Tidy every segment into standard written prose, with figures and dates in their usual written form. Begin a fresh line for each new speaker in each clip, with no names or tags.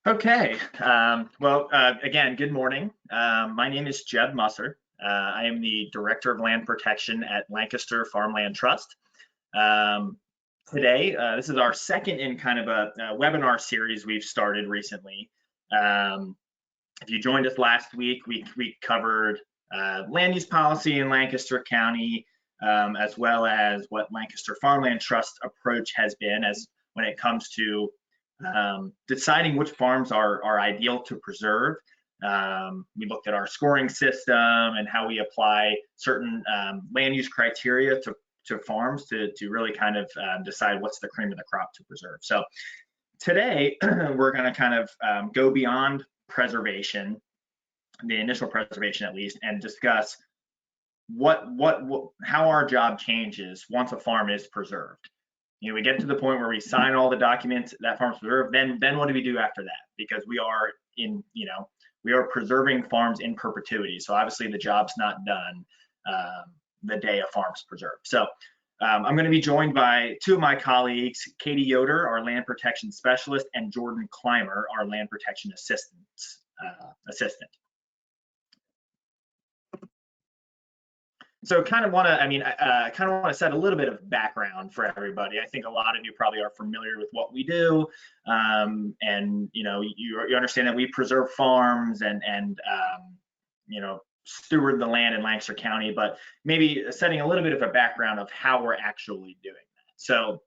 Okay. Again, good morning. My name is Jeb Musser. I am the Director of Land Protection at Lancaster Farmland Trust. Today, this is our second in kind of a webinar series we've started recently. If you joined us last week, we covered land use policy in Lancaster County, as well as what Lancaster Farmland Trust approach has been as when it comes to deciding which farms are ideal to preserve. We looked at our scoring system and how we apply certain land use criteria to farms to really kind of decide what's the cream of the crop to preserve. So today we're going to kind of go beyond preservation, the initial preservation at least, and discuss how our job changes once a farm is preserved. You know, we get to the point where we sign all the documents, that farm's preserved, then what do we do after that? Because we are preserving farms in perpetuity. So obviously the job's not done the day a farm's preserved. So I'm going to be joined by two of my colleagues, Katie Yoder, our land protection specialist, and Jorden Climber, our land protection assistant. So kind of want to set a little bit of background for everybody. I think a lot of you probably are familiar with what we do, and you understand that we preserve farms and steward the land in Lancaster County, but maybe setting a little bit of a background of how we're actually doing that. So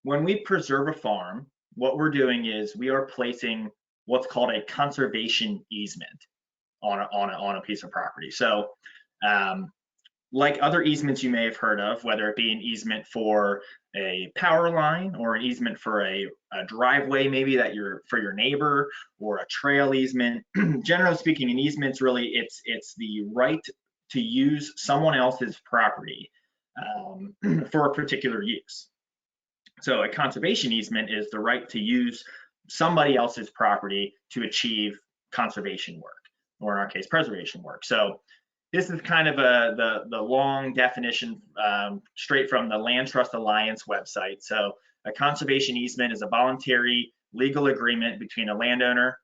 when we preserve a farm, what we're doing is we are placing what's called a conservation easement on a piece of property. So like other easements you may have heard of, whether it be an easement for a power line or an easement for a driveway, maybe for your neighbor, or a trail easement. Generally speaking, an easement's really it's the right to use someone else's property for a particular use. So a conservation easement is the right to use somebody else's property to achieve conservation work, or in our case, preservation work. So this is kind of the long definition straight from the Land Trust Alliance website. So a conservation easement is a voluntary legal agreement between a landowner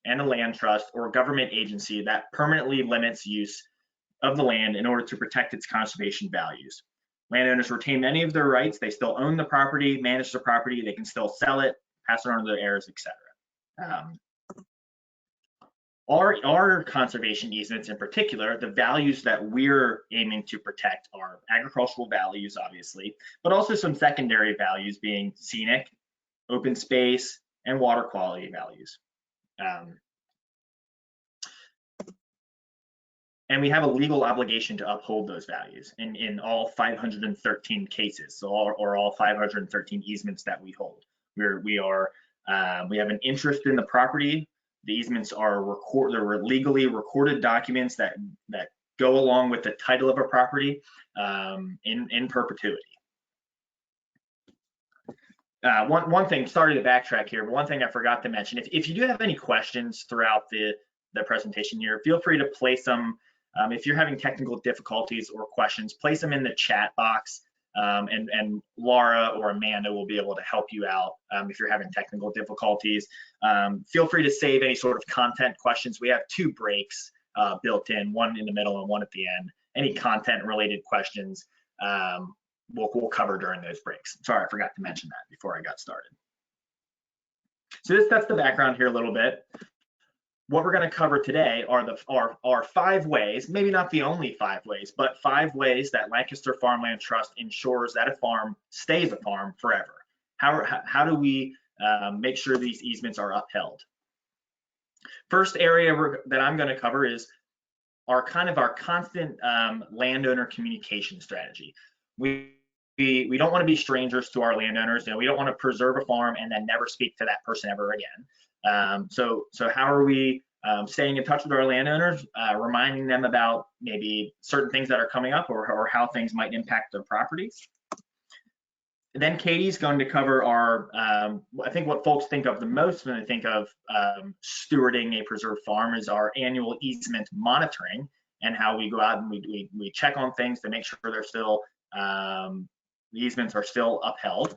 and a land trust or government agency that permanently limits use of the land in order to protect its conservation values. Landowners retain many of their rights. They still own the property, manage the property, they can still sell it, pass it on to their heirs, etc. Our conservation easements in particular, the values that we're aiming to protect are agricultural values, obviously, but also some secondary values being scenic, open space, and water quality values. And we have a legal obligation to uphold those values in all 513 cases, so all 513 easements that we hold. We have an interest in the property. The easements are they're legally recorded documents that go along with the title of a property in perpetuity. One thing, sorry to backtrack here, but one thing I forgot to mention, if you do have any questions throughout the presentation here, feel free to place them. If you're having technical difficulties or questions, place them in the chat box. And Laura or Amanda will be able to help you out if you're having technical difficulties. Feel free to save any sort of content questions. We have two breaks built in, one in the middle and one at the end. Any content related questions we'll cover during those breaks. Sorry, I forgot to mention that before I got started. So this sets the background here a little bit. What we're going to cover today are 5 ways, maybe not the only 5 ways, but 5 ways that Lancaster Farmland Trust ensures that a farm stays a farm forever. How do we make sure these easements are upheld? First area that I'm going to cover is our constant landowner communication strategy. We don't want to be strangers to our landowners. We don't want to preserve a farm and then never speak to that person ever again. So how are we staying in touch with our landowners, reminding them about maybe certain things that are coming up or how things might impact their properties? And then Katie's going to cover our, I think what folks think of the most when they think of stewarding a preserved farm is our annual easement monitoring and how we go out and we check on things to make sure they're still, the easements are still upheld.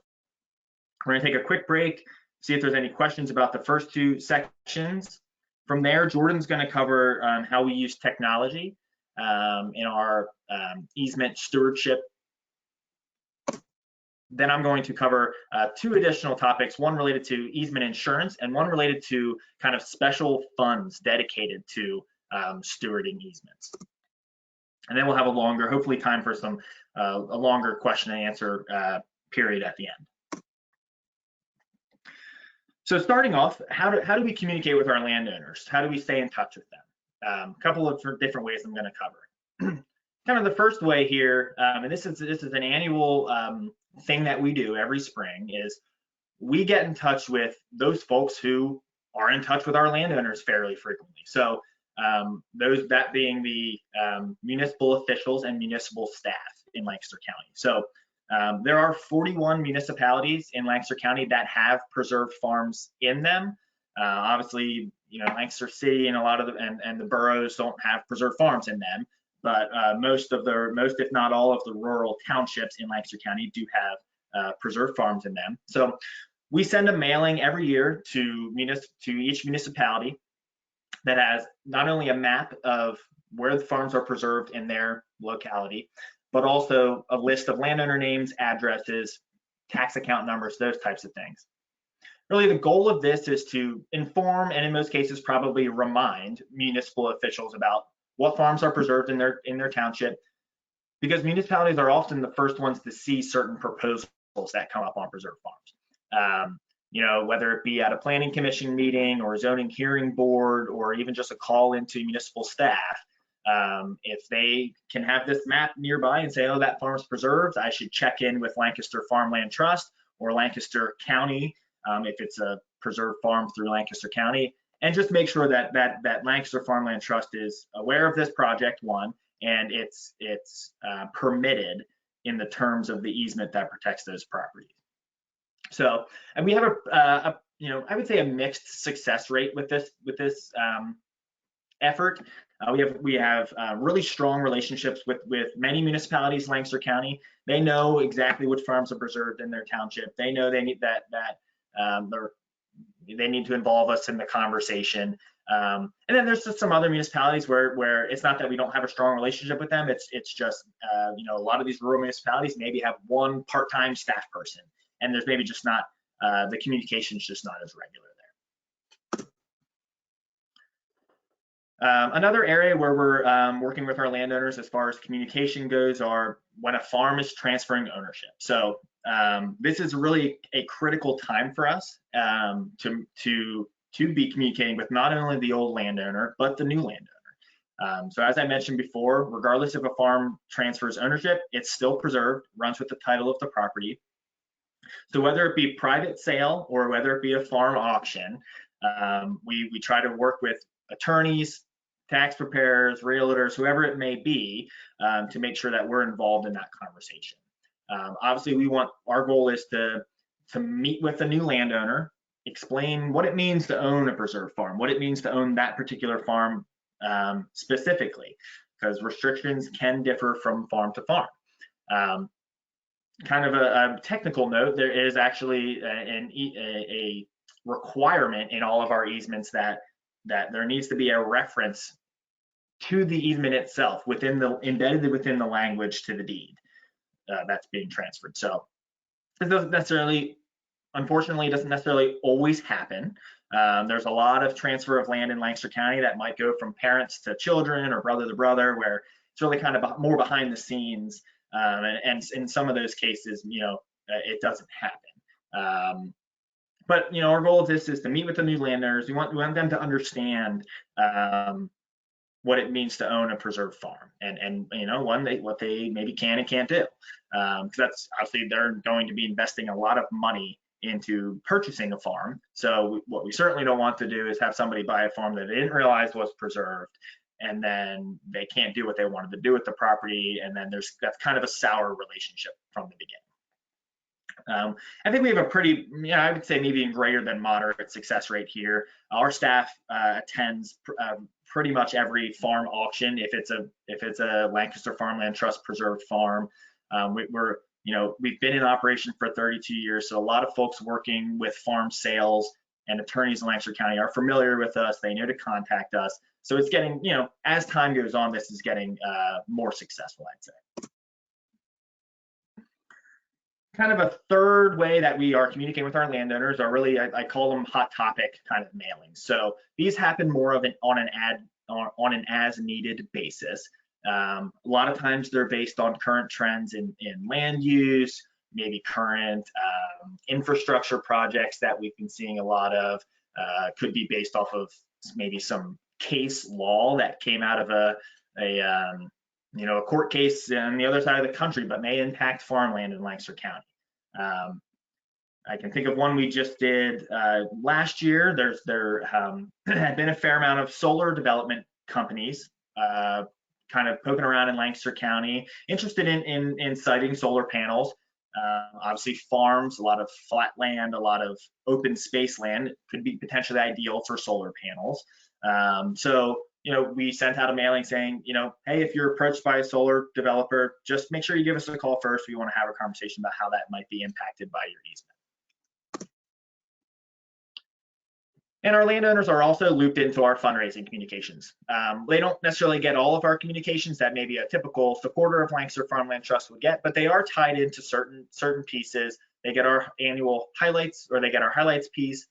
We're going to take a quick break. see if there's any questions about the first two sections. From there, Jordan's going to cover how we use technology in our easement stewardship. Then I'm going to cover two additional topics, one related to easement insurance and one related to kind of special funds dedicated to stewarding easements. And then we'll have a longer, hopefully time for some a longer question and answer period at the end. So starting off, how do we communicate with our landowners? How do we stay in touch with them? A couple of different ways I'm going to cover. Kind of the first way here, and this is an annual thing that we do every spring, is we get in touch with those folks who are in touch with our landowners fairly frequently. So that being the municipal officials and municipal staff in Lancaster County. So there are 41 municipalities in Lancaster County that have preserved farms in them. Obviously, Lancaster City and a lot of the boroughs don't have preserved farms in them, but most if not all of the rural townships in Lancaster County do have preserved farms in them. So we send a mailing every year to each municipality that has not only a map of where the farms are preserved in their locality, but also a list of landowner names, addresses, tax account numbers, those types of things. Really, the goal of this is to inform, and in most cases probably remind, municipal officials about what farms are preserved in their township, because municipalities are often the first ones to see certain proposals that come up on preserved farms. Whether it be at a planning commission meeting or a zoning hearing board, or even just a call into municipal staff, if they can have this map nearby and say, oh, that farm's preserved, I should check in with Lancaster Farmland Trust or Lancaster County, if it's a preserved farm through Lancaster County, and just make sure that Lancaster Farmland Trust is aware of this project, one, and it's permitted in the terms of the easement that protects those properties. So, and we have I would say a mixed success rate with this effort. We have really strong relationships with many municipalities in Lancaster County. They know exactly which farms are preserved in their township. They know they need they need to involve us in the conversation. And then there's just some other municipalities where it's not that we don't have a strong relationship with them. It's just a lot of these rural municipalities maybe have one part-time staff person, and there's maybe just not the communication's just not as regular there. Another area where we're working with our landowners as far as communication goes are when a farm is transferring ownership. So this is really a critical time for us to be communicating with not only the old landowner, but the new landowner. So as I mentioned before, regardless if a farm transfers ownership, it's still preserved, runs with the title of the property. So whether it be private sale or whether it be a farm auction, we try to work with attorneys, tax preparers, realtors, whoever it may be, to make sure that we're involved in that conversation. Obviously, our goal is to meet with the new landowner, explain what it means to own a preserved farm, what it means to own that particular farm specifically, because restrictions can differ from farm to farm. Kind of a technical note, there is actually a requirement in all of our easements that there needs to be a reference to the easement itself embedded within the language to the deed that's being transferred. So this doesn't necessarily, unfortunately, it doesn't necessarily always happen. There's a lot of transfer of land in Lancaster County that might go from parents to children or brother to brother, where it's really kind of more behind the scenes. And in some of those cases, it doesn't happen. But our goal of this is to meet with the new landowners. We want them to understand what it means to own a preserved farm, and what they maybe can and can't do. Because that's obviously they're going to be investing a lot of money into purchasing a farm. So what we certainly don't want to do is have somebody buy a farm that they didn't realize was preserved, and then they can't do what they wanted to do with the property, and then that's kind of a sour relationship from the beginning. I think we have a pretty, I would say maybe even greater than moderate success rate here. Our staff attends pretty much every farm auction if it's a Lancaster Farmland Trust preserved farm. We're we've been in operation for 32 years, so a lot of folks working with farm sales and attorneys in Lancaster County are familiar with us. They know to contact us. So it's getting, as time goes on, this is getting more successful, I'd say. Kind of a third way that we are communicating with our landowners are really, I call them hot topic kind of mailings. So these happen more of on an as needed basis. A lot of times they're based on current trends in land use, maybe current infrastructure projects that we've been seeing a lot of. Could be based off of maybe some case law that came out of a court case on the other side of the country, but may impact farmland in Lancaster County. I can think of one we just did last year. There had been a fair amount of solar development companies kind of poking around in Lancaster County, interested in siting solar panels. Obviously farms, a lot of flat land, a lot of open space land could be potentially ideal for solar panels. So we sent out a mailing saying, hey, if you're approached by a solar developer, just make sure you give us a call first. We want to have a conversation about how that might be impacted by your easement. And our landowners are also looped into our fundraising communications. They don't necessarily get all of our communications that maybe a typical supporter of Lancaster Farmland Trust would get, but they are tied into certain pieces. They get our annual highlights, or they get our highlights piece.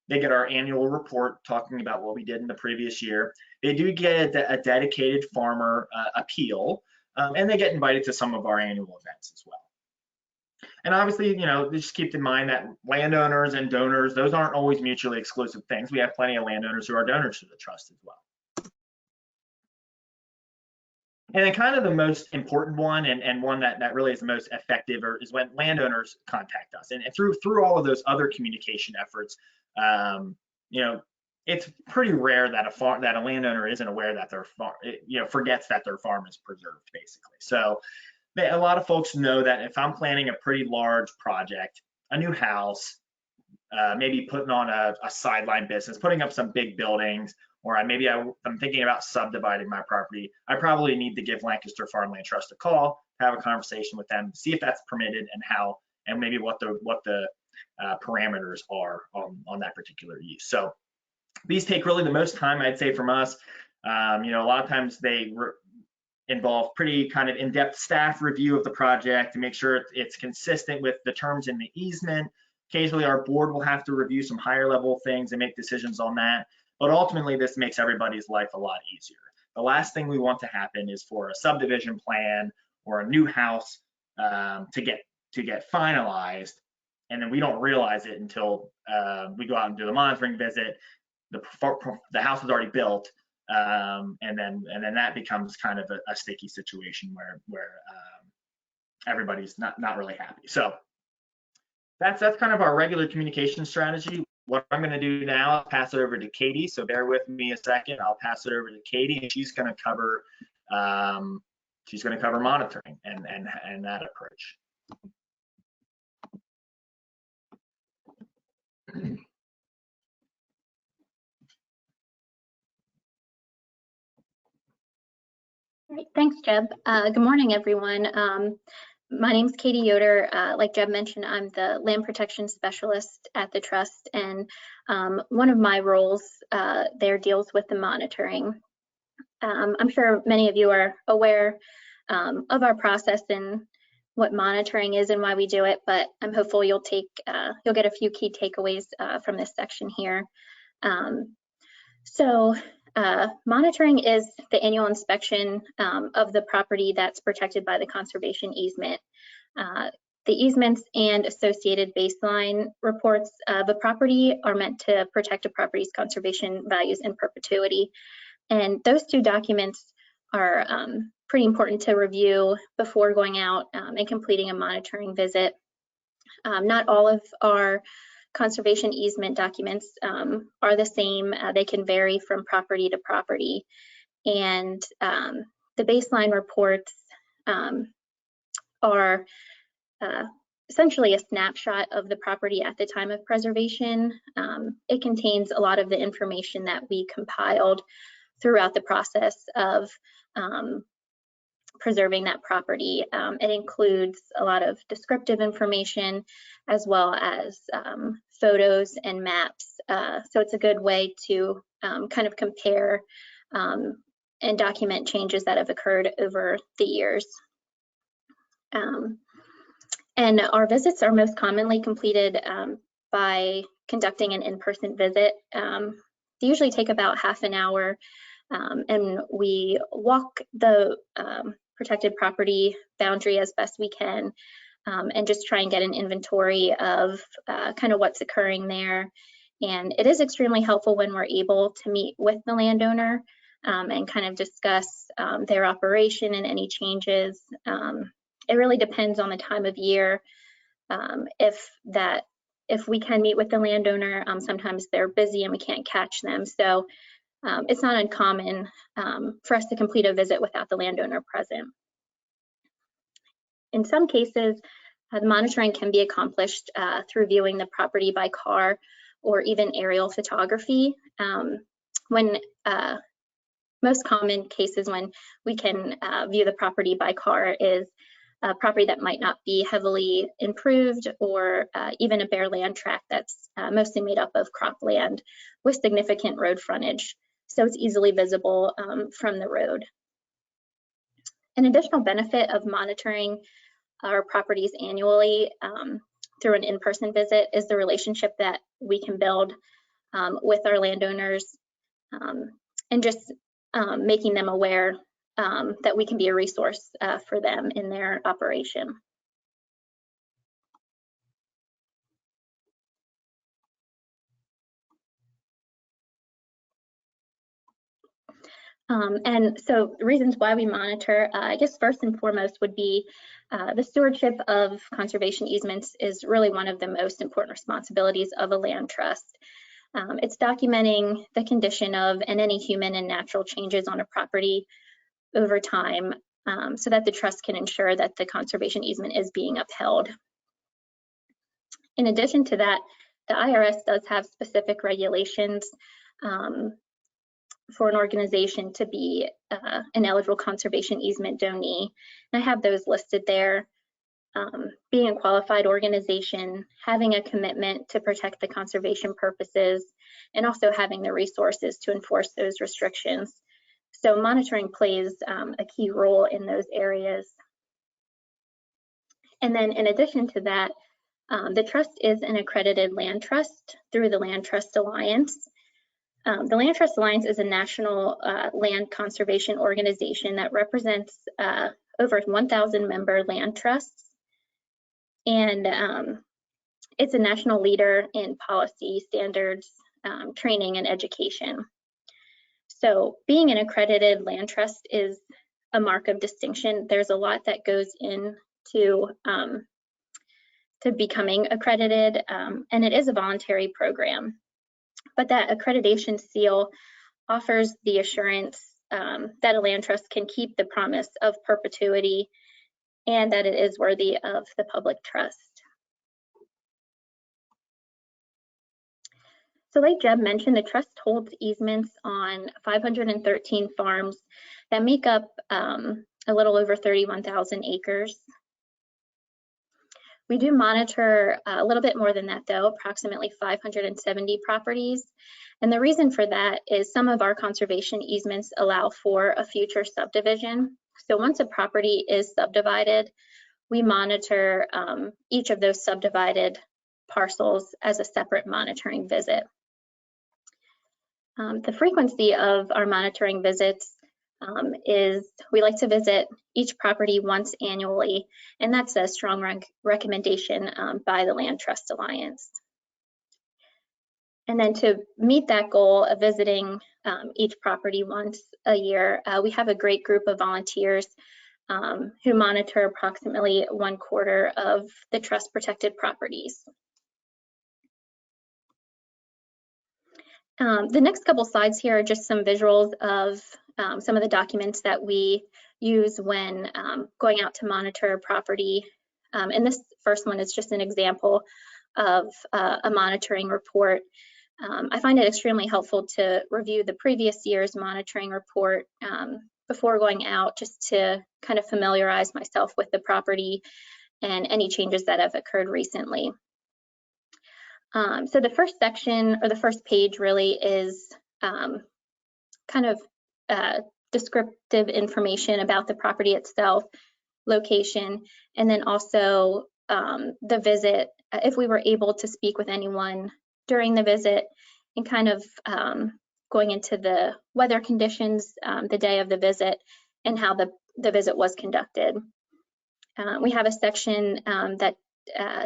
They get our annual report talking about what we did in the previous year. They do get a dedicated farmer appeal, and they get invited to some of our annual events as well. And obviously, just keep in mind that landowners and donors, those aren't always mutually exclusive things. We have plenty of landowners who are donors to the trust as well. And then kind of the most important one, and one that really is the most effective, is when landowners contact us. And through all of those other communication efforts, it's pretty rare that a landowner isn't aware that their farm, forgets that their farm is preserved, basically. So a lot of folks know that if I'm planning a pretty large project, a new house, maybe putting on a sideline business, putting up some big buildings, or I'm thinking about subdividing my property, I probably need to give Lancaster Farmland Trust a call, have a conversation with them, see if that's permitted and maybe what the parameters are on that particular use. So these take really the most time, I'd say, from us. A lot of times they involve pretty kind of in-depth staff review of the project to make sure it's consistent with the terms in the easement. Occasionally our board will have to review some higher level things and make decisions on that, but ultimately this makes everybody's life a lot easier. The last thing we want to happen is for a subdivision plan or a new house to get finalized, and then we don't realize it until we go out and do the monitoring visit. The house is already built, and then that becomes kind of a sticky situation where everybody's not really happy. So that's kind of our regular communication strategy. What I'm going to do now, I'll pass it over to Katie. So bear with me a second. I'll pass it over to Katie, and she's going to cover monitoring and that approach.
All right, thanks, Jeb. Good morning, everyone. My name's Katie Yoder. Like Jeb mentioned, I'm the land protection specialist at the trust, and one of my roles there deals with the monitoring. I'm sure many of you are aware of our process and what monitoring is and why we do it, but I'm hopeful you'll get a few key takeaways from this section here. Monitoring is the annual inspection of the property that's protected by the conservation easement. The easements and associated baseline reports of a property are meant to protect a property's conservation values in perpetuity. And those two documents are pretty important to review before going out and completing a monitoring visit. Not all of our conservation easement documents are the same. They can vary from property to property. And the baseline reports are essentially a snapshot of the property at the time of preservation. It contains a lot of the information that we compiled throughout the process of preserving that property. It includes a lot of descriptive information as well as photos and maps. So it's a good way to kind of compare and document changes that have occurred over the years. And our visits are most commonly completed by conducting an in-person visit. They usually take about half an hour, and we walk the protected property boundary as best we can, and just try and get an inventory of kind of what's occurring there. And it is extremely helpful when we're able to meet with the landowner and kind of discuss their operation and any changes. It really depends on the time of year. If we can meet with the landowner, sometimes they're busy and we can't catch them. So it's not uncommon for us to complete a visit without the landowner present. In some cases, the monitoring can be accomplished through viewing the property by car or even aerial photography. Most common cases when we can view the property by car is a property that might not be heavily improved, or even a bare land tract that's mostly made up of cropland with significant road frontage. So it's easily visible from the road. An additional benefit of monitoring our properties annually through an in-person visit is the relationship that we can build with our landowners, and just making them aware that we can be a resource for them in their operation. And so the reasons why we monitor, I guess first and foremost would be the stewardship of conservation easements is really one of the most important responsibilities of a land trust. It's documenting the condition of and any human and natural changes on a property over time, so that the trust can ensure that the conservation easement is being upheld. In addition to that, the IRS does have specific regulations for an organization to be an eligible conservation easement donee. And I have those listed there. Being a qualified organization, having a commitment to protect the conservation purposes, and also having the resources to enforce those restrictions. So monitoring plays a key role in those areas. And then in addition to that, the trust is an accredited land trust through the Land Trust Alliance. The Land Trust Alliance is a national land conservation organization that represents over 1,000 member land trusts. And it's a national leader in policy, standards, training, and education. So being an accredited land trust is a mark of distinction. There's a lot that goes into to becoming accredited, and it is a voluntary program. But that accreditation seal offers the assurance that a land trust can keep the promise of perpetuity and that it is worthy of the public trust. So like Jeb mentioned, the trust holds easements on 513 farms that make up a little over 31,000 acres. We do monitor a little bit more than that though, approximately 570 properties. And the reason for that is some of our conservation easements allow for a future subdivision. So once a property is subdivided, we monitor each of those subdivided parcels as a separate monitoring visit. The frequency of our monitoring visits is we like to visit each property once annually, and that's a strong recommendation by the Land Trust Alliance. And then to meet that goal of visiting each property once a year, we have a great group of volunteers who monitor approximately 1/4 of the trust protected properties. The next couple slides here are just some visuals of some of the documents that we use when going out to monitor a property. And this first one is just an example of a monitoring report. I find it extremely helpful to review the previous year's monitoring report before going out, just to kind of familiarize myself with the property and any changes that have occurred recently. So the first section, or the first page, really is kind of descriptive information about the property itself, location, and then also the visit, if we were able to speak with anyone during the visit, and kind of going into the weather conditions the day of the visit and how the visit was conducted. We have a section that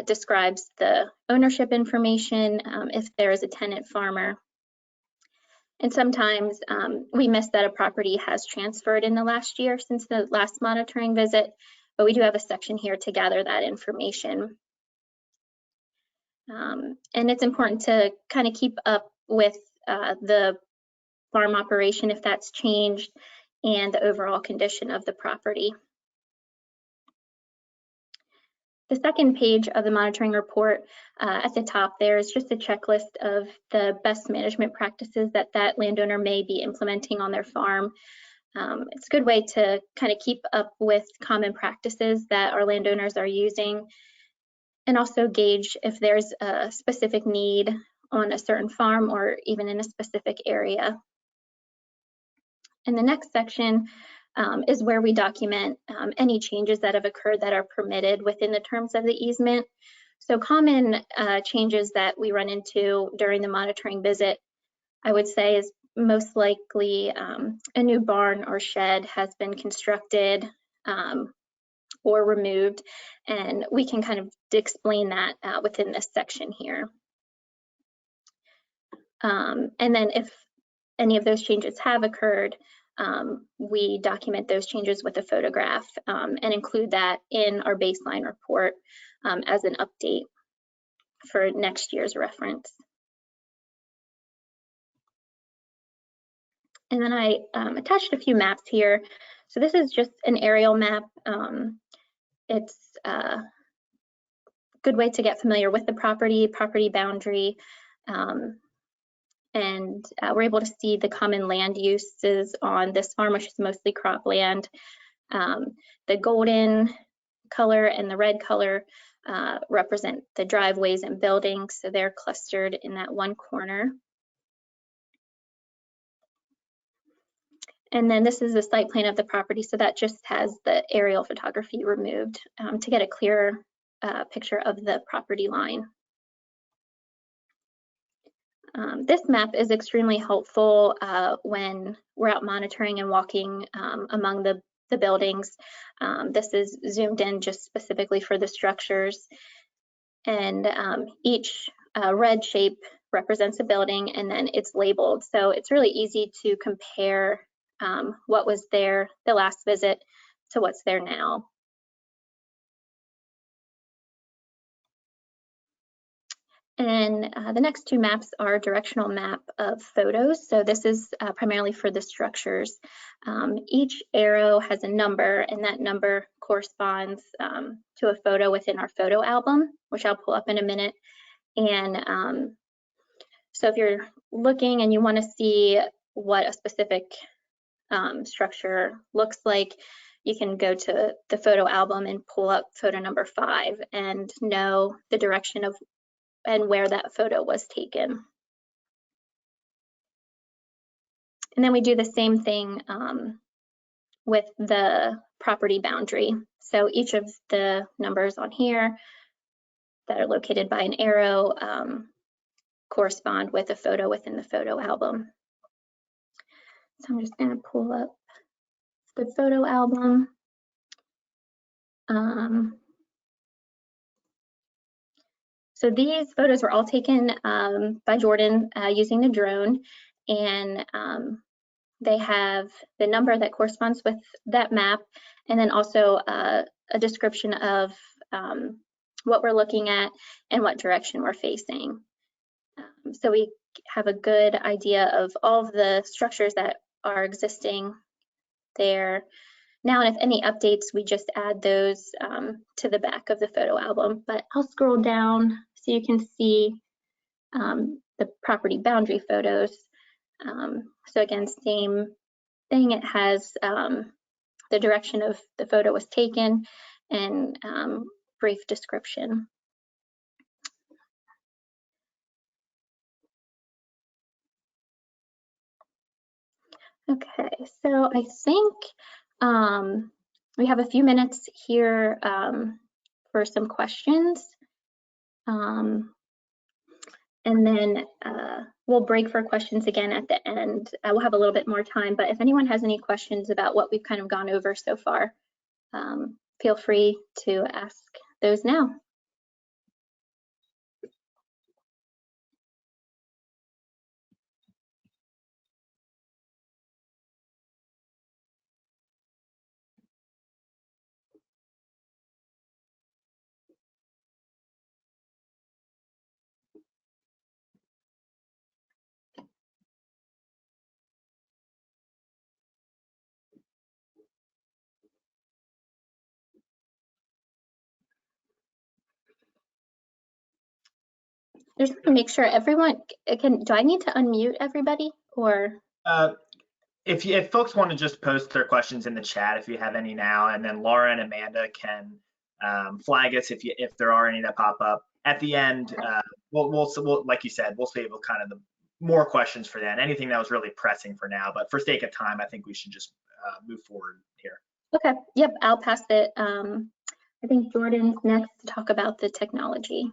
describes the ownership information, if there is a tenant farmer. And sometimes we miss that a property has transferred in the last year since the last monitoring visit, but we do have a section here to gather that information. And it's important to kind of keep up with the farm operation if that's changed, and the overall condition of the property. The second page of the monitoring report, at the top there is just a checklist of the best management practices that that landowner may be implementing on their farm. It's a good way to kind of keep up with common practices that our landowners are using, and also gauge if there's a specific need on a certain farm or even in a specific area. And the next section is where we document any changes that have occurred that are permitted within the terms of the easement. So common changes that we run into during the monitoring visit, I would say, is most likely a new barn or shed has been constructed or removed, and we can kind of explain that within this section here. And then if any of those changes have occurred, we document those changes with a photograph and include that in our baseline report as an update for next year's reference. And then I attached a few maps here. So this is just an aerial map. It's a good way to get familiar with the property boundary, and we're able to see the common land uses on this farm, which is mostly cropland. The golden color and the red color represent the driveways and buildings, so they're clustered in that one corner. And then this is the site plan of the property, so that just has the aerial photography removed to get a clearer picture of the property line. This map is extremely helpful when we're out monitoring and walking among the buildings. This is zoomed in just specifically for the structures, and each red shape represents a building, and then it's labeled. So it's really easy to compare what was there the last visit to what's there now. And the next two maps are directional map of photos. So this is primarily for the structures. Each arrow has a number, and that number corresponds to a photo within our photo album, which I'll pull up in a minute. And so if you're looking and you want to see what a specific structure looks like, you can go to the photo album and pull up photo number 5 and know the direction of and where that photo was taken. And then we do the same thing with the property boundary. So each of the numbers on here that are located by an arrow correspond with a photo within the photo album. So I'm just going to pull up the photo album. So these photos were all taken by Jorden using the drone, and they have the number that corresponds with that map, and then also a description of what we're looking at and what direction we're facing. So we have a good idea of all of the structures that are existing there now, and if any updates, we just add those to the back of the photo album. But I'll scroll down so you can see the property boundary photos. So again, same thing. It has the direction of the photo was taken and brief description. Okay, so I think we have a few minutes here for some questions. And then we'll break for questions again at the end. We'll have a little bit more time, but if anyone has any questions about what we've kind of gone over so far, feel free to ask those now. Just to make sure everyone can, do I need to unmute everybody or?
If folks want to just post their questions in the chat, if you have any now, and then Laura and Amanda can flag us if there are any that pop up. At the end, we'll like you said, we'll save kind of the more questions for that. Anything that was really pressing for now, but for sake of time, I think we should just move forward here.
Okay, yep, I'll pass it. I think Jordan's next to talk about the technology.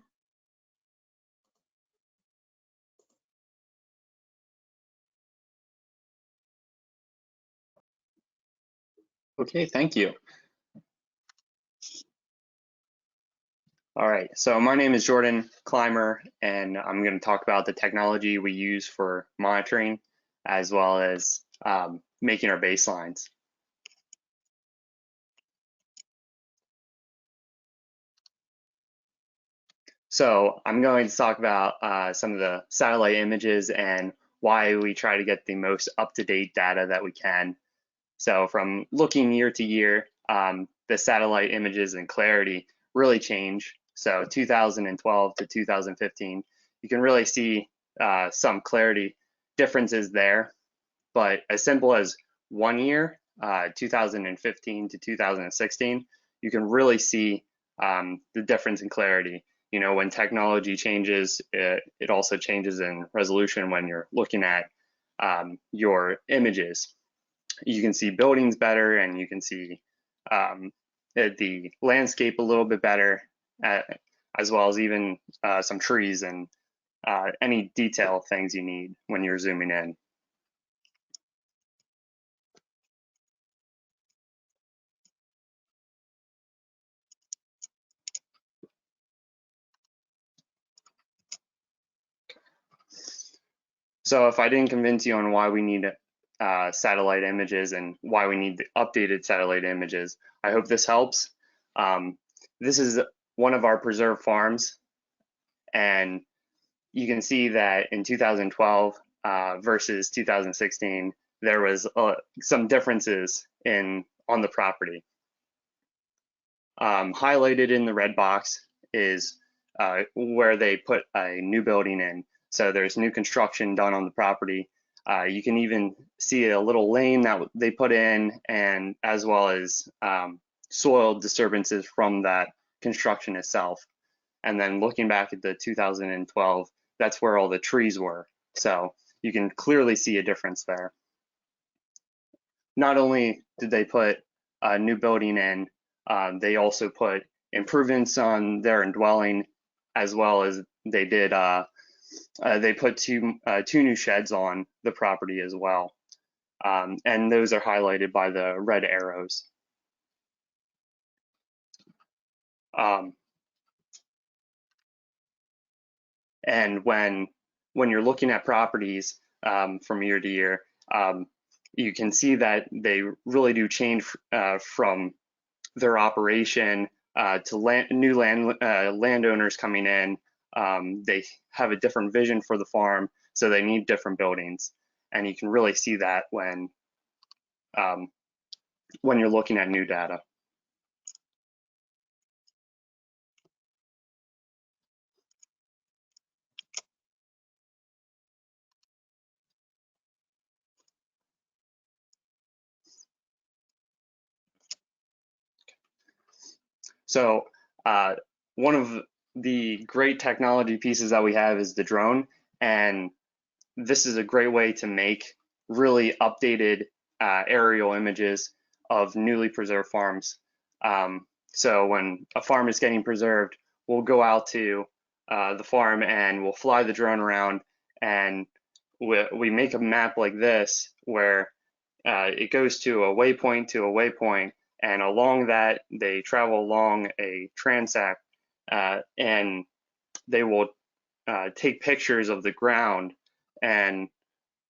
Okay, thank you. All right, so my name is Jorden Climber, and I'm going to talk about the technology we use for monitoring, as well as making our baselines. So I'm going to talk about some of the satellite images and why we try to get the most up-to-date data that we can. So from looking year to year, the satellite images and clarity really change. So 2012 to 2015, you can really see some clarity differences there. But as simple as 1 year, 2015 to 2016, you can really see the difference in clarity. You know, when technology changes, it also changes in resolution when you're looking at your images. You can see buildings better, and you can see the landscape a little bit better, as well as even some trees and any detail things you need when you're zooming in. So if I didn't convince you on why we need satellite images and why we need the updated satellite images, I hope this helps. This is one of our preserved farms, and you can see that in 2012 versus 2016, there was some differences on the property. Highlighted in the red box is where they put a new building in. So there's new construction done on the property. You can even see a little lane that they put in, and as well as soil disturbances from that construction itself. And then looking back at the 2012, that's where all the trees were. So you can clearly see a difference there. Not only did they put a new building in, they also put improvements on their indwelling, as well as they did they put two new sheds on the property as well, and those are highlighted by the red arrows. And when you're looking at properties from year to year, you can see that they really do change from their operation to new landowners coming in. They have a different vision for the farm, so they need different buildings, and you can really see that when you're looking at new data. So one of the great technology pieces that we have is the drone, and this is a great way to make really updated aerial images of newly preserved farms. So when a farm is getting preserved, we'll go out to the farm and we'll fly the drone around, and we make a map like this where it goes to a waypoint, and along that they travel along a transect, and they will take pictures of the ground, and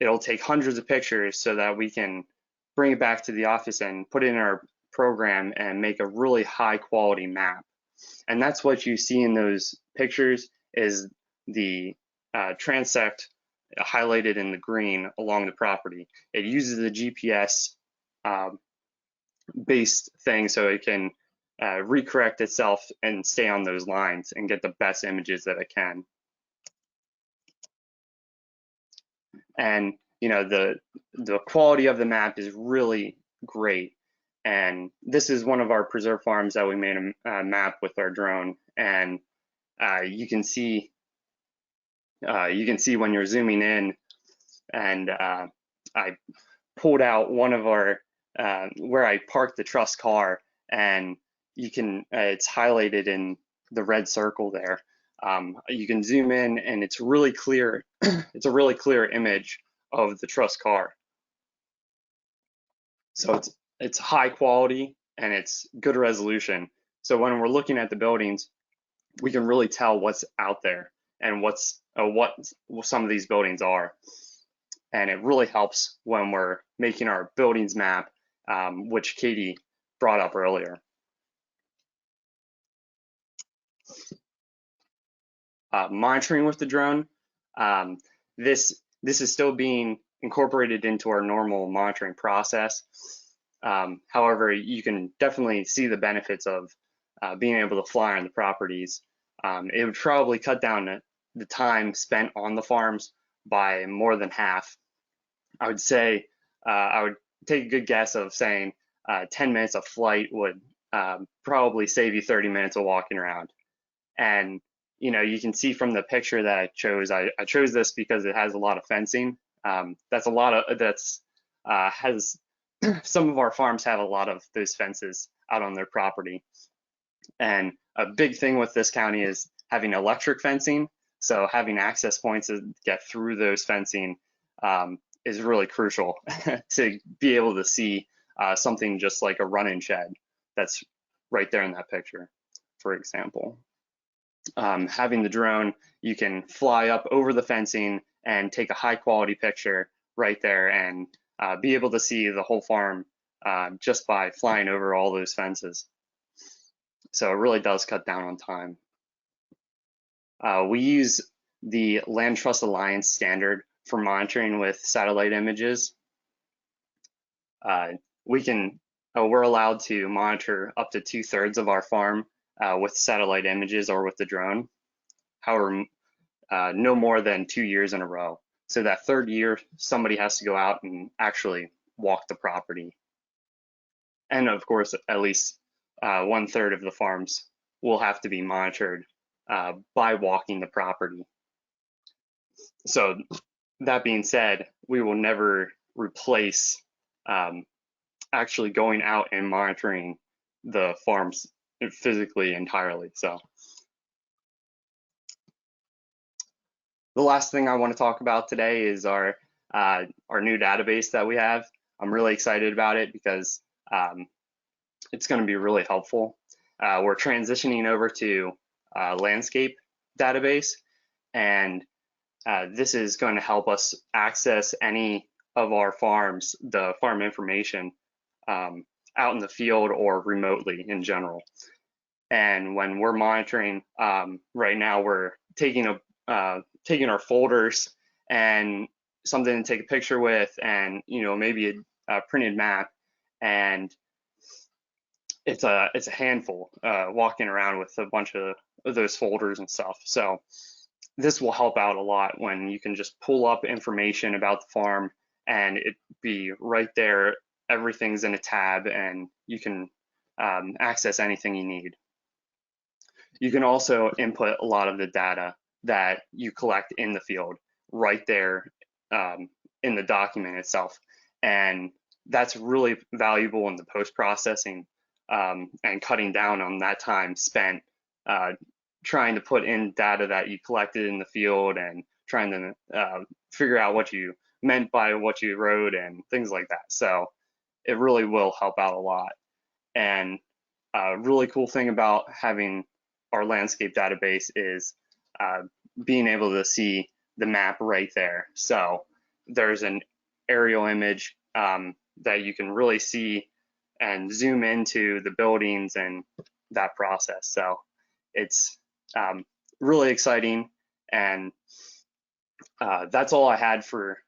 it'll take hundreds of pictures so that we can bring it back to the office and put it in our program and make a really high quality map. And that's what you see in those pictures is the transect highlighted in the green along the property. It uses the GPS based thing so it can recorrect itself and stay on those lines and get the best images that it can. And you know, the quality of the map is really great. And this is one of our preserve farms that we made a map with our drone, and you can see when you're zooming in, and I pulled out one of our where I parked the trust car, and you can it's highlighted in the red circle there. You can zoom in, and it's really clear. It's a really clear image of the trust car. So it's high quality and it's good resolution. So when we're looking at the buildings, we can really tell what's out there and what some of these buildings are. And it really helps when we're making our buildings map, which Katie brought up earlier. Monitoring with the drone, this is still being incorporated into our normal monitoring process. However, you can definitely see the benefits of being able to fly on the properties. It would probably cut down the time spent on the farms by more than half. I would say, I would take a good guess of saying 10 minutes of flight would probably save you 30 minutes of walking around. And you know, you can see from the picture that I chose. I chose this because it has a lot of fencing. Has some of our farms have a lot of those fences out on their property. And a big thing with this county is having electric fencing. So having access points to get through those fencing is really crucial to be able to see something just like a run-in shed that's right there in that picture, for example. Having the drone, you can fly up over the fencing and take a high quality picture right there and be able to see the whole farm just by flying over all those fences. So it really does cut down on time. We use the Land Trust Alliance standard for monitoring with satellite images. We're allowed to monitor up to 2/3 of our farm with satellite images or with the drone. However, no more than 2 years in a row. So that third year, somebody has to go out and actually walk the property. And of course, at least 1/3 of the farms will have to be monitored by walking the property. So that being said, we will never replace actually going out and monitoring the farms physically entirely. So the last thing I want to talk about today is our new database that we have. I'm really excited about it because it's going to be really helpful. We're transitioning over to landscape database, and this is going to help us access any of our farms, the farm information out in the field or remotely in general. And when we're monitoring, right now we're taking our folders and something to take a picture with, and maybe a printed map, and it's a handful walking around with a bunch of those folders and stuff. So this will help out a lot when you can just pull up information about the farm and it be right there. Everything's in a tab and you can access anything you need. you can also input a lot of the data that you collect in the field right there in the document itself. And that's really valuable in the post-processing and cutting down on that time spent trying to put in data that you collected in the field and trying to figure out what you meant by what you wrote and things like that. So it really will help out a lot. And a really cool thing about having our landscape database is being able to see the map right there. So there's an aerial image that you can really see and zoom into the buildings and that process. So it's really exciting. And that's all I had for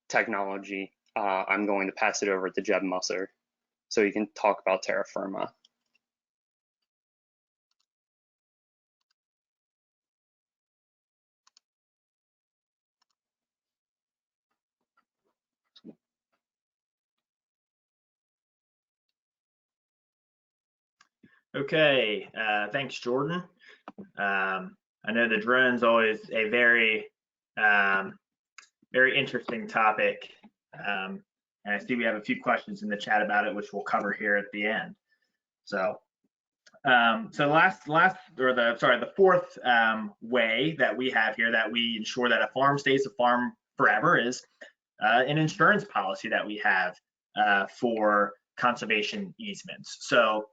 technology. I'm going to pass it over to Jeb Musser so you can talk about Terra Firma.
Okay, thanks, Jorden. I know the drone's always a very, very interesting topic. And I see we have a few questions in the chat about it, which we'll cover here at the end. So, the fourth way that we have here that we ensure that a farm stays a farm forever is an insurance policy that we have for conservation easements. So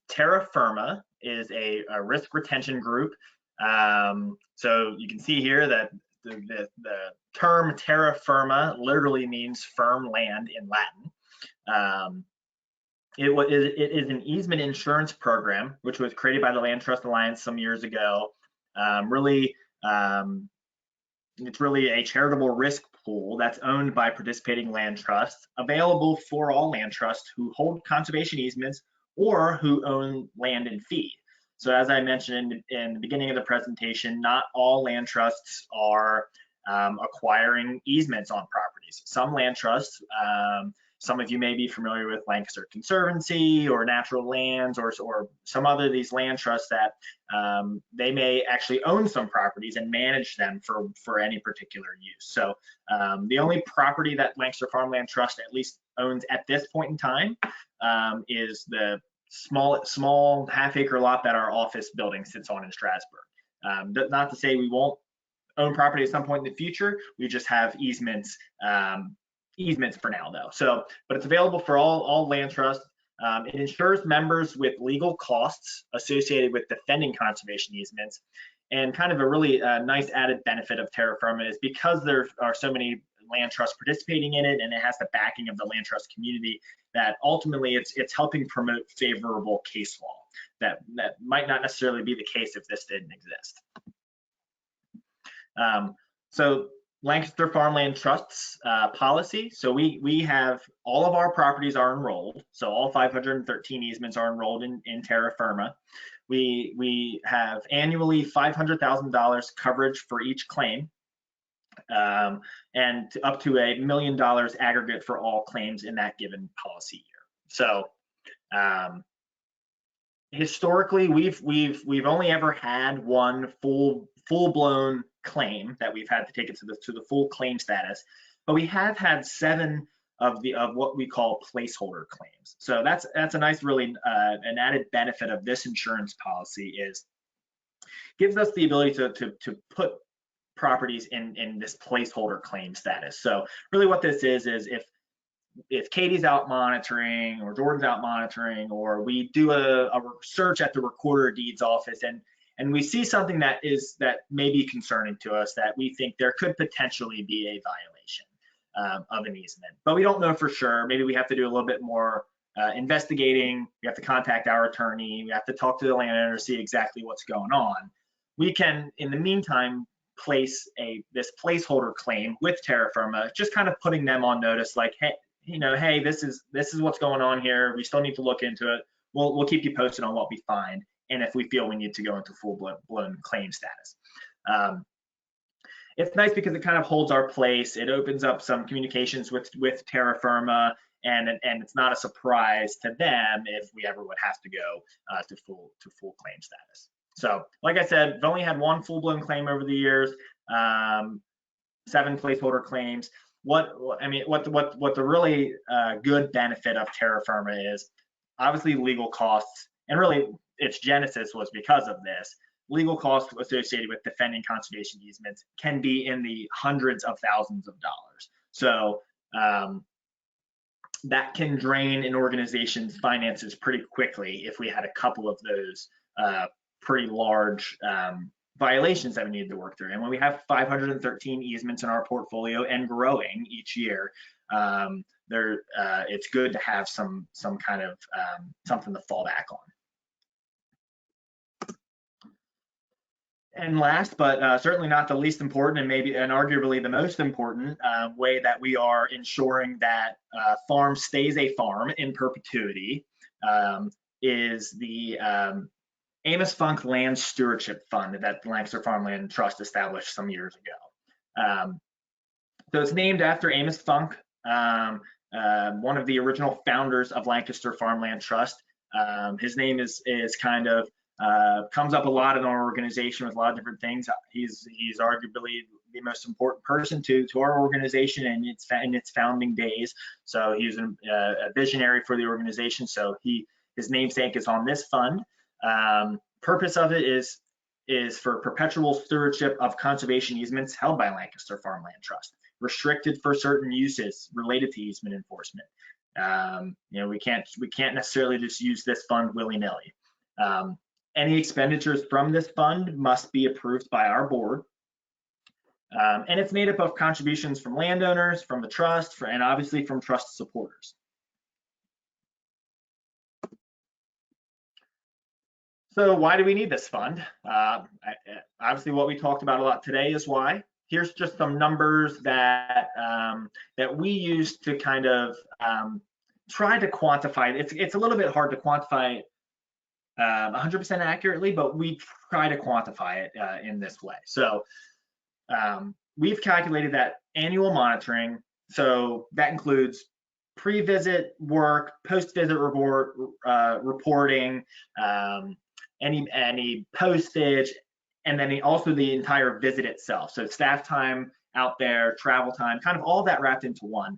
Terra Firma is a risk retention group. So you can see here that the term Terra Firma literally means firm land in Latin. It is an easement insurance program, which was created by the Land Trust Alliance some years ago. It's really a charitable risk pool that's owned by participating land trusts, available for all land trusts who hold conservation easements or who own land in fee. So as I mentioned in the beginning of the presentation, not all land trusts are acquiring easements on properties. Some land trusts, some of you may be familiar with Lancaster Conservancy or Natural Lands or some other of these land trusts that they may actually own some properties and manage them for any particular use. So the only property that Lancaster Farmland Trust at least owns at this point in time is the small half-acre lot that our office building sits on in Strasburg. Not to say we won't own property at some point in the future. We just have easements for now, though. So, but it's available for all land trusts. It insures members with legal costs associated with defending conservation easements. And kind of a really nice added benefit of Terra Firma is because there are so many land trusts participating in it, and it has the backing of the land trust community, that ultimately it's helping promote favorable case law that might not necessarily be the case if this didn't exist. So Lancaster Farmland Trust's policy. So we have all of our properties are enrolled. So all 513 easements are enrolled in Terra Firma. We have annually $500,000 coverage for each claim, and up to $1 million aggregate for all claims in that given policy year. So historically, we've only ever had one full-blown claim that we've had to take it to the full claim status, but we have had 7 of what we call placeholder claims. So that's a nice, really an added benefit of this insurance policy is gives us the ability to put properties in this placeholder claim status. So really what this is if Katie's out monitoring or Jordan's out monitoring, or we do a search at the recorder of deeds office and we see something that may be concerning to us, that we think there could potentially be a violation of an easement, but we don't know for sure. Maybe we have to do a little bit more investigating. We have to contact our attorney. We have to talk to the landowner to see exactly what's going on. We can, in the meantime, place this placeholder claim with Terra Firma, just kind of putting them on notice, like, hey, this is what's going on here. We still need to look into it. We'll keep you posted on what we find, and if we feel we need to go into full-blown claim status. It's nice because it kind of holds our place. It opens up some communications with Terra Firma, and it's not a surprise to them if we ever would have to go to full claim status. So like I said, I've only had one full-blown claim over the years, 7 placeholder claims. What the really good benefit of Terra Firma is obviously legal costs, and really its genesis was because of this. Legal costs associated with defending conservation easements can be in the hundreds of thousands of dollars. So that can drain an organization's finances pretty quickly if we had a couple of those pretty large violations that we needed to work through. And when we have 513 easements in our portfolio and growing each year, it's good to have some kind of something to fall back on. And last, but certainly not the least important, and arguably the most important way that we are ensuring that farm stays a farm in perpetuity is the Amos Funk Land Stewardship Fund that the Lancaster Farmland Trust established some years ago. So it's named after Amos Funk, one of the original founders of Lancaster Farmland Trust. His name is kind of comes up a lot in our organization with a lot of different things. He's arguably the most important person to our organization in its founding days. So he's a visionary for the organization. So his namesake is on this fund. Purpose of it is for perpetual stewardship of conservation easements held by Lancaster Farmland Trust, restricted for certain uses related to easement enforcement. We can't necessarily just use this fund willy-nilly. Any expenditures from this fund must be approved by our board. And it's made up of contributions from landowners, from the trust, and obviously from trust supporters. So why do we need this fund? Obviously what we talked about a lot today is why. Here's just some numbers that we use to kind of try to quantify it. It's a little bit hard to quantify 100% accurately, but we try to quantify it in this way. So we've calculated that annual monitoring, so that includes pre-visit work, post-visit reporting, any postage, and then also the entire visit itself. So staff time out there, travel time, kind of all that wrapped into one.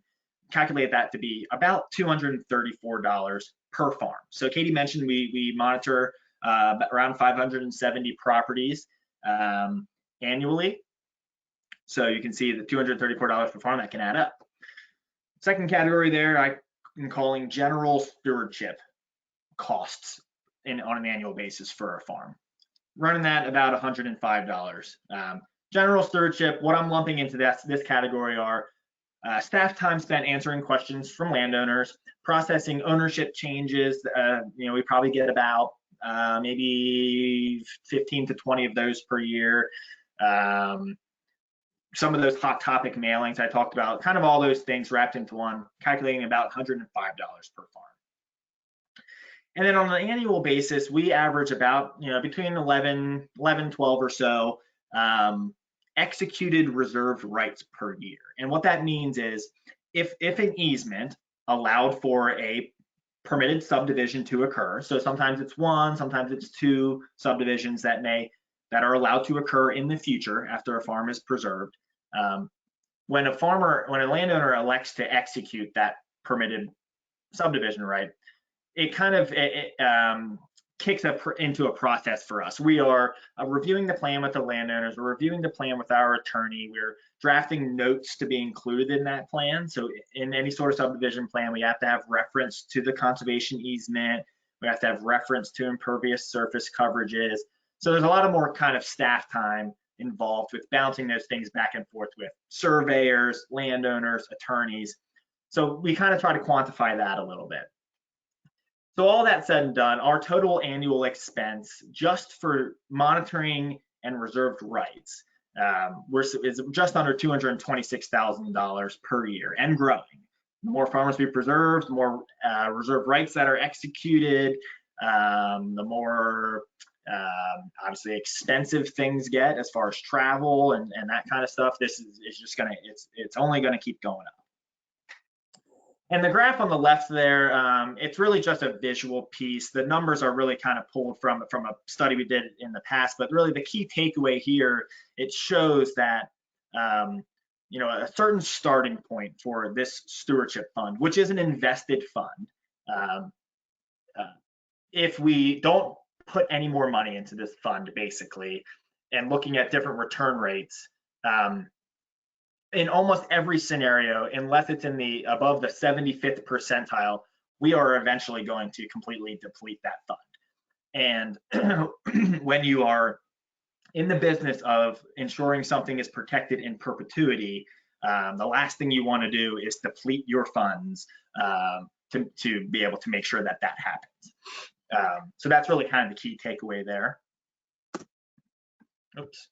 Calculate that to be about $234 per farm. So Katie mentioned we monitor around 570 properties annually. So you can see the $234 per farm, that can add up. Second category there, I'm calling general stewardship costs on an annual basis for a farm. Running that about $105. General stewardship, what I'm lumping into this category are staff time spent answering questions from landowners, processing ownership changes. We probably get about maybe 15 to 20 of those per year. Some of those hot topic mailings I talked about, kind of all those things wrapped into one, calculating about $105 per farm. And then on an annual basis, we average about between 11, 12 or so executed reserved rights per year. And what that means is if an easement allowed for a permitted subdivision to occur, so sometimes it's one, sometimes it's two subdivisions that are allowed to occur in the future after a farm is preserved. When a landowner elects to execute that permitted subdivision right, it kind of kicks into a process for us. We are reviewing the plan with the landowners, we're reviewing the plan with our attorney, we're drafting notes to be included in that plan. So in any sort of subdivision plan, we have to have reference to the conservation easement, we have to have reference to impervious surface coverages. So there's a lot of more kind of staff time involved with bouncing those things back and forth with surveyors, landowners, attorneys. So we kind of try to quantify that a little bit. So all that said and done, our total annual expense just for monitoring and reserved rights is just under $226,000 per year and growing. The more farmers we preserve, the more reserved rights that are executed, the more obviously expensive things get as far as travel and that kind of stuff. This is just it's only gonna keep going up. And the graph on the left there, it's really just a visual piece. The numbers are really kind of pulled from a study we did in the past, but really the key takeaway here, it shows that you know, a certain starting point for this stewardship fund, which is an invested fund. If we don't put any more money into this fund, basically, and looking at different return rates, in almost every scenario, unless it's in the above the 75th percentile, we are eventually going to completely deplete that fund. And when you are in the business of ensuring something is protected in perpetuity, the last thing you want to do is deplete your funds to be able to make sure that that happens. So that's really kind of the key takeaway there. Oops.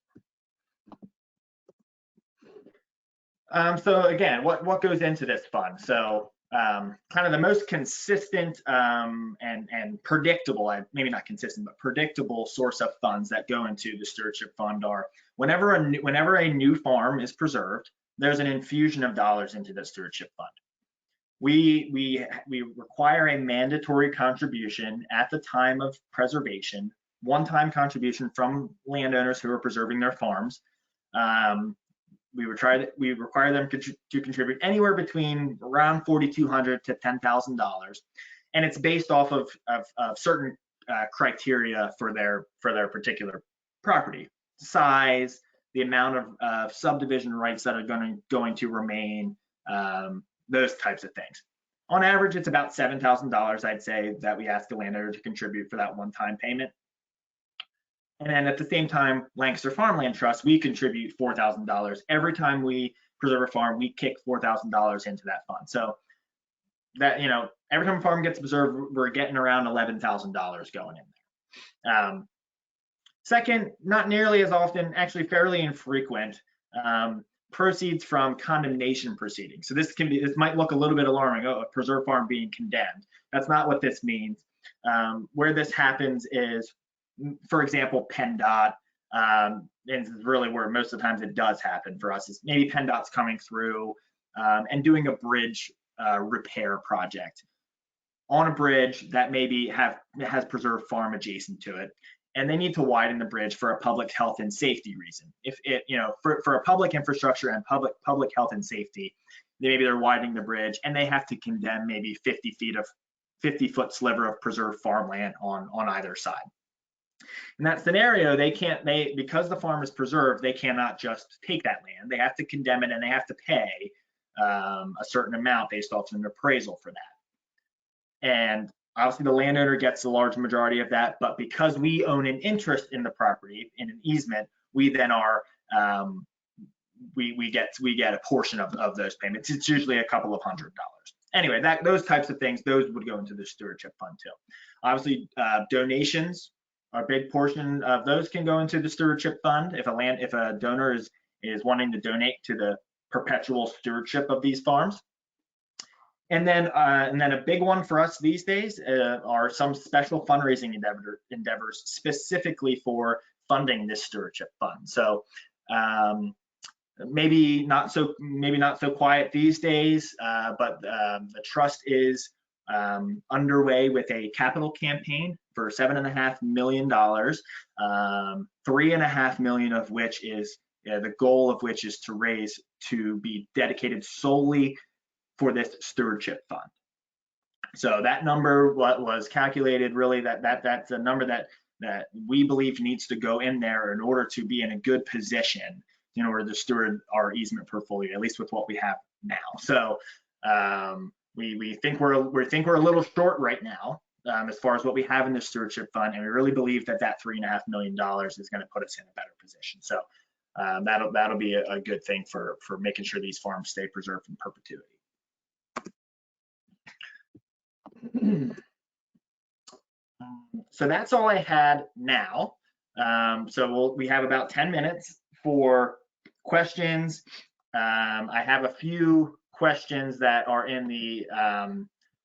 So again, what goes into this fund? So kind of the most consistent and predictable, maybe not consistent, but predictable source of funds that go into the stewardship fund are whenever a new farm is preserved, there's an infusion of dollars into the stewardship fund. We require a mandatory contribution at the time of preservation, one-time contribution from landowners who are preserving their farms. We require them to contribute anywhere between around $4,200 to $10,000, and it's based off of certain criteria for their particular property: size, the amount of subdivision rights that are going to remain, those types of things. On average, it's about $7,000, I'd say, that we ask the landowner to contribute for that one-time payment. And then at the same time, Lancaster Farmland Trust, we contribute $4,000. Every time we preserve a farm, we kick $4,000 into that fund. So that, you know, every time a farm gets preserved, we're getting around $11,000 going in there. Second, not nearly as often, actually fairly infrequent, proceeds from condemnation proceedings. So this might look a little bit alarming, oh, a preserved farm being condemned. That's not what this means. Where this happens is, for example, PennDOT, and this is really where most of the times it does happen for us, is maybe PennDOT's coming through and doing a bridge repair project on a bridge that maybe has preserved farm adjacent to it, and they need to widen the bridge for a public health and safety reason. If it, you know, for a public infrastructure and public health and safety, maybe they're widening the bridge and they have to condemn maybe 50-foot sliver of preserved farmland on either side. In that scenario, because the farm is preserved, they cannot just take that land. They have to condemn it and they have to pay a certain amount based off an appraisal for that. And obviously the landowner gets the large majority of that, but because we own an interest in the property in an easement, we then are we get a portion of those payments. It's usually a couple of $100s. Anyway, those types of things, those would go into the stewardship fund too. Obviously, donations, a big portion of those can go into the stewardship fund if a donor is wanting to donate to the perpetual stewardship of these farms. And then a big one for us these days are some special fundraising endeavors specifically for funding this stewardship fund. So maybe not so quiet these days, but the trust is underway with a capital campaign for $7.5 million, $3.5 million of which is the goal of which is to be dedicated solely for this stewardship fund. So that number was calculated, really that's a number that we believe needs to go in there in order to be in a good position in order to steward our easement portfolio, at least with what we have now. So we think we're a little short right now as far as what we have in the stewardship fund, and we really believe that $3.5 million is going to put us in a better position. So that'll be a good thing for making sure these farms stay preserved in perpetuity. So that's all I had now. So we have about 10 minutes for questions. I have a few questions that are in the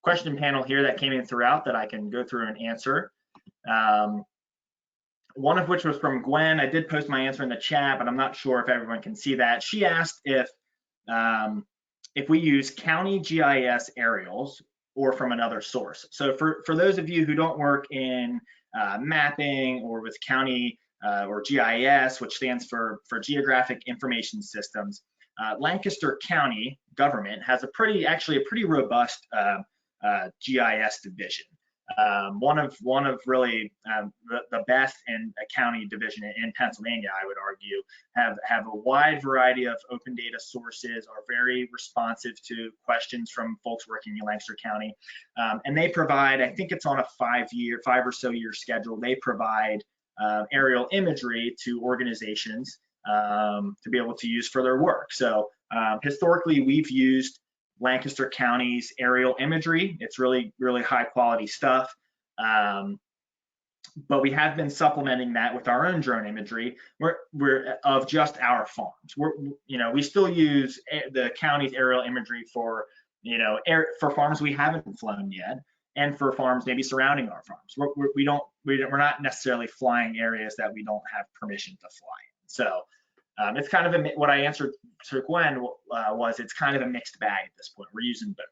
question panel here that came in throughout that I can go through and answer. One of which was from Gwen. I did post my answer in the chat, but I'm not sure if everyone can see that. She asked if if we use county GIS aerials or from another source. So for those of you who don't work in mapping or with county or GIS, which stands for Geographic Information Systems, Lancaster County government has actually a pretty robust GIS division. One of really the best in a county division in Pennsylvania, I would argue, have a wide variety of open data sources, are very responsive to questions from folks working in Lancaster County, and they provide, I think it's on a 5 or so year schedule, they provide aerial imagery to organizations to be able to use for their work. So historically, we've used Lancaster County's aerial imagery. It's really, really high quality stuff. But we have been supplementing that with our own drone imagery. We're of just our farms. We still use the county's aerial imagery for, for farms we haven't flown yet, and for farms maybe surrounding our farms. We're not necessarily flying areas that we don't have permission to fly in. So it's kind of what I answered to Gwen was it's kind of a mixed bag at this point. We're using both.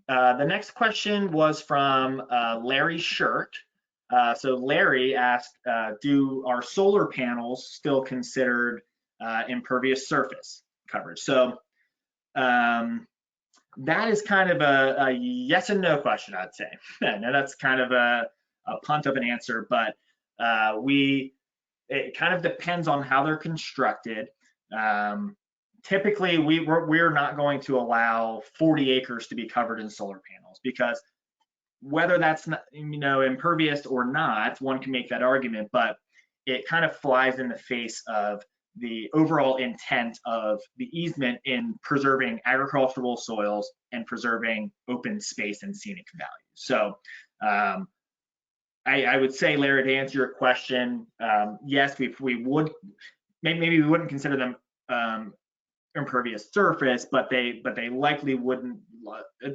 The next question was from Larry Shirt. So Larry asked, are solar panels still considered impervious surface coverage? So that is kind of a yes and no question, I'd say. No, that's kind of a punt of an answer, but it kind of depends on how they're constructed. Typically, we're not going to allow 40 acres to be covered in solar panels, because whether that's impervious or not, one can make that argument, but it kind of flies in the face of the overall intent of the easement in preserving agricultural soils and preserving open space and scenic value. So I would say, Larry, to answer your question, yes, we would, maybe we wouldn't consider them impervious surface, but they likely wouldn't,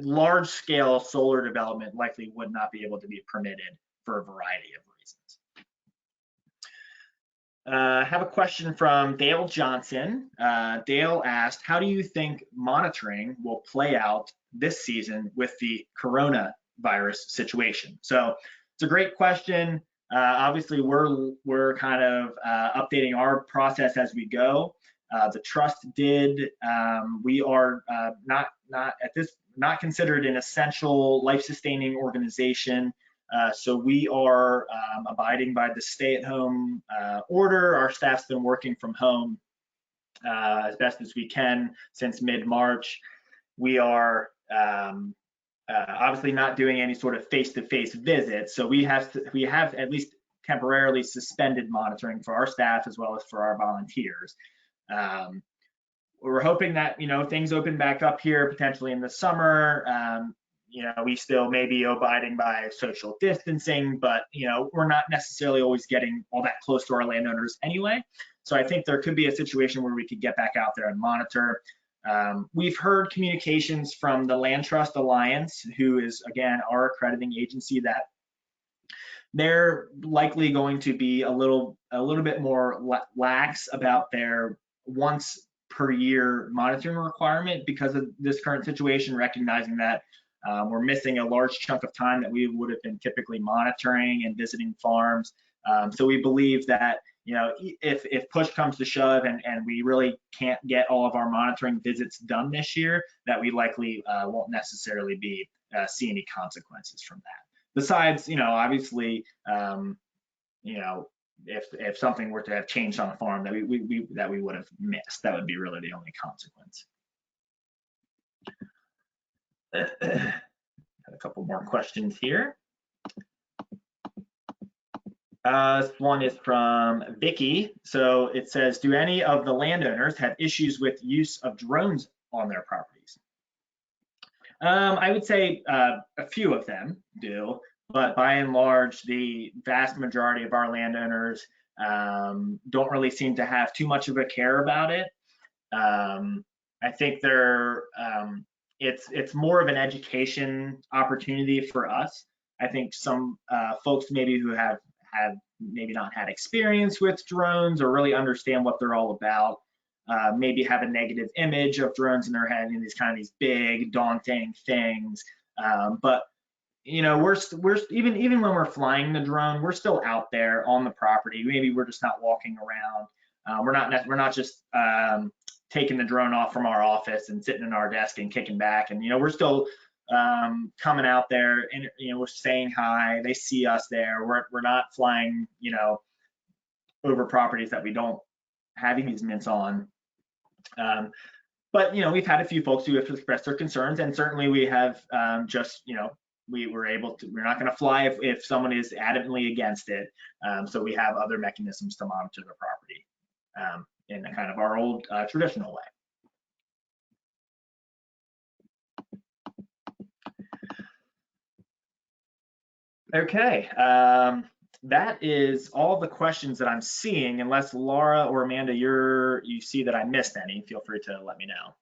large scale solar development likely would not be able to be permitted for a variety of reasons. I have a question from Dale Johnson. Dale asked, how do you think monitoring will play out this season with the coronavirus situation? So it's a great question. Obviously, we're kind of updating our process as we go. The trust did. We are not considered an essential life-sustaining organization. So we are abiding by the stay-at-home order. Our staff's been working from home as best as we can since mid-March. We are obviously not doing any sort of face-to-face visits, so we have at least temporarily suspended monitoring for our staff as well as for our volunteers. We're hoping that things open back up here potentially in the summer. We still may be abiding by social distancing, but we're not necessarily always getting all that close to our landowners anyway. So I think there could be a situation where we could get back out there and monitor. We've heard communications from the Land Trust Alliance, who is, again, our accrediting agency, that they're likely going to be a little bit more lax about their once per year monitoring requirement because of this current situation, recognizing that we're missing a large chunk of time that we would have been typically monitoring and visiting farms. So we believe that if push comes to shove and we really can't get all of our monitoring visits done this year, that we likely won't necessarily be see any consequences from that. Besides, obviously, if something were to have changed on the farm that we would have missed, that would be really the only consequence. Got a couple more questions here. This one is from Vicky. So it says, do any of the landowners have issues with use of drones on their properties? I would say a few of them do, but by and large, the vast majority of our landowners don't really seem to have too much of a care about it. I think it's more of an education opportunity for us. I think some folks maybe who have maybe not had experience with drones or really understand what they're all about maybe have a negative image of drones in their head and these kind of these big, daunting things. But you know, we're even when we're flying the drone, we're still out there on the property. Maybe we're just not walking around. We're not just taking the drone off from our office and sitting in our desk and kicking back. And you know, we're still coming out there, and you know, we're saying hi. They see us there. We're not flying, you know, over properties that we don't have easements on. But you know, we've had a few folks who have expressed their concerns, and certainly we have just, you know, we're not going to fly if someone is adamantly against it. So we have other mechanisms to monitor the property in a kind of our old traditional way. Okay, that is all the questions that I'm seeing, unless Laura or Amanda, you see that I missed any, feel free to let me know.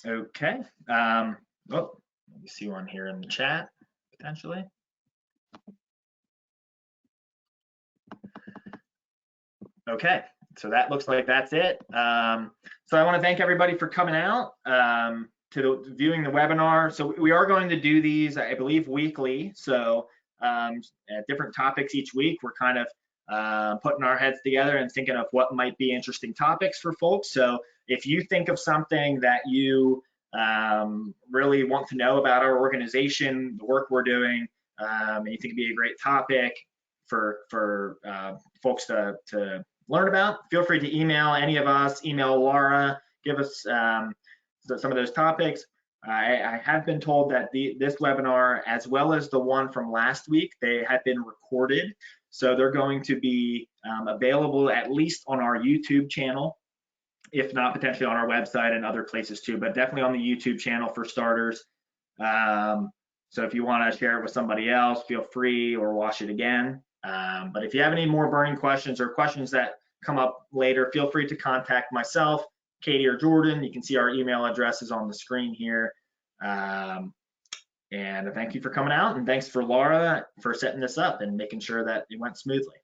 Okay, oh, let me see one here in the chat, potentially. Okay, so that looks like that's it. So I want to thank everybody for coming out viewing the webinar. So we are going to do these, I believe, weekly. So different topics each week. We're kind of putting our heads together and thinking of what might be interesting topics for folks. So if you think of something that you really want to know about our organization, the work we're doing, and you think it'd be a great topic for folks to learn about, feel free to email any of us, email Laura, give us some of those topics. I have been told that this webinar, as well as the one from last week, they have been recorded. So they're going to be available at least on our YouTube channel, if not potentially on our website and other places too, but definitely on the YouTube channel for starters. So if you want to share it with somebody else, feel free, or watch it again. But if you have any more burning questions or questions that come up later, feel free to contact myself, Katie, or Jordan. You can see our email addresses on the screen here. And thank you for coming out, and thanks for Laura for setting this up and making sure that it went smoothly.